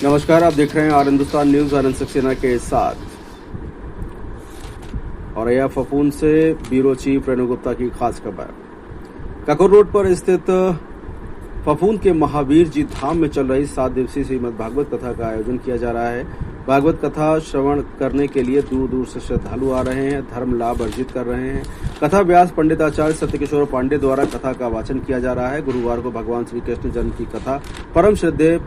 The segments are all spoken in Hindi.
नमस्कार, आप देख रहे हैं आर हिंदुस्तान न्यूज आनंद सक्सेना के साथ। और यह फफूंद से ब्यूरो चीफ रेणु गुप्ता की खास खबर। ककोर रोड पर स्थित फफूंद के महावीर जी धाम में चल रही 7 दिवसीय श्रीमद् भागवत कथा का आयोजन किया जा रहा है। भागवत कथा श्रवण करने के लिए दूर दूर से श्रद्धालु आ रहे हैं, धर्म लाभ अर्जित कर रहे हैं। कथा व्यास पंडित आचार्य सत्यकिशोर पांडे द्वारा कथा का वाचन किया जा रहा है। गुरुवार को भगवान श्री कृष्ण जन्म की कथा परम श्रद्धेय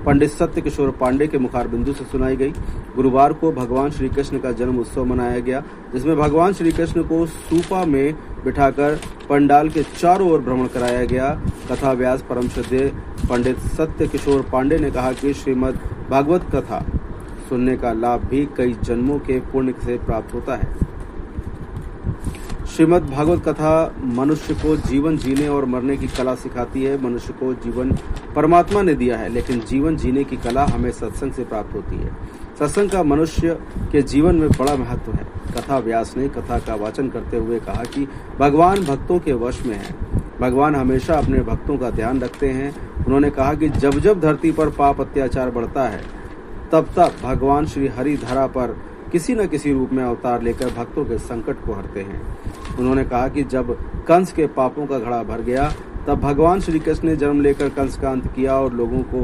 पंडित सत्यकिशोर पांडे के मुखारबिंदु से सुनाई गई। गुरुवार को भगवान श्री कृष्ण का जन्म उत्सव मनाया गया, जिसमें भगवान श्री कृष्ण को सूपा में बिठाकर पंडाल के चारों ओर भ्रमण कराया गया। कथा व्यास परम श्रद्धेय पंडित सत्यकिशोर पांडे ने कहा कि श्रीमद् भागवत कथा सुनने का लाभ भी कई जन्मों के पुण्य से प्राप्त होता है। श्रीमद् भागवत कथा मनुष्य को जीवन जीने और मरने की कला सिखाती है। मनुष्य को जीवन परमात्मा ने दिया है, लेकिन जीवन जीने की कला हमें सत्संग से प्राप्त होती है। सत्संग का मनुष्य के जीवन में बड़ा महत्व है। कथा व्यास ने कथा का वाचन करते हुए कहा कि भगवान भक्तों के वश में है। भगवान हमेशा अपने भक्तों का ध्यान रखते हैं। उन्होंने कहा कि जब जब धरती पर पाप अत्याचार बढ़ता है, तब तब भगवान श्री हरि धरा पर किसी न किसी रूप में अवतार लेकर भक्तों के संकट को हरते हैं। उन्होंने कहा कि जब कंस के पापों का घड़ा भर गया, तब भगवान श्री कृष्ण ने जन्म लेकर कंस का अंत किया और लोगों को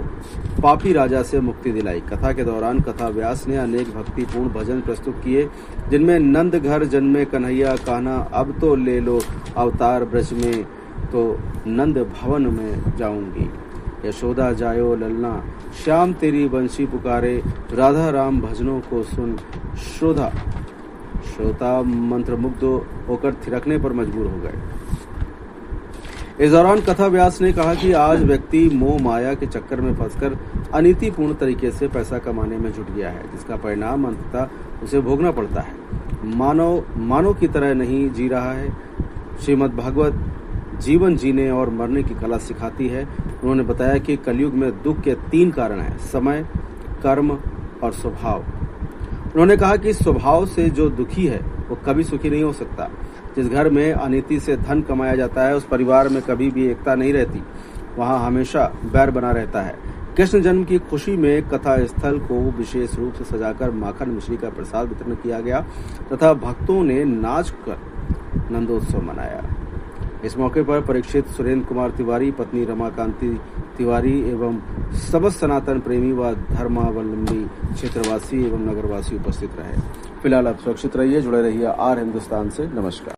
पापी राजा से मुक्ति दिलाई। कथा के दौरान कथा व्यास ने अनेक भक्तिपूर्ण भजन प्रस्तुत किए, जिनमें नंद घर जन्मे कन्हैया कान्हा, अब तो ले लो अवतार ब्रज में, तो नंद भवन में जाऊंगी, यशोदा जायो ललना, श्याम तेरी बंशी पुकारे, राधा राम भजनों को सुन, श्रोता मंत्रमुग्ध होकर थिरकने पर मजबूर हो गए। इस दौरान कथा व्यास ने कहा कि आज व्यक्ति मोह माया के चक्कर में फंसकर अनीतिपूर्ण तरीके से पैसा कमाने में जुट गया है, जिसका परिणाम अंततः उसे भोगना पड़ता है। मानव की तरह नहीं जी रहा है। श्रीमद् भागवत जीवन जीने और मरने की कला सिखाती है। उन्होंने बताया कि कलयुग में दुख के 3 कारण हैं: समय, कर्म और स्वभाव। उन्होंने कहा कि स्वभाव से जो दुखी है वो कभी सुखी नहीं हो सकता। जिस घर में अनीति से धन कमाया जाता है, उस परिवार में कभी भी एकता नहीं रहती, वहां हमेशा बैर बना रहता है। कृष्ण जन्म की खुशी में कथा स्थल को विशेष रूप से सजाकर माखन मिश्री का प्रसाद वितरण किया गया तथा भक्तों ने नाच कर नंदोत्सव मनाया। इस मौके पर परीक्षित सुरेंद्र कुमार तिवारी, पत्नी रमाकांति तिवारी एवं समस्त सनातन प्रेमी व धर्मावलंबी क्षेत्रवासी एवं नगरवासी उपस्थित रहे। फिलहाल आप सुरक्षित रहिए, जुड़े रहिए आर हिंदुस्तान से। नमस्कार।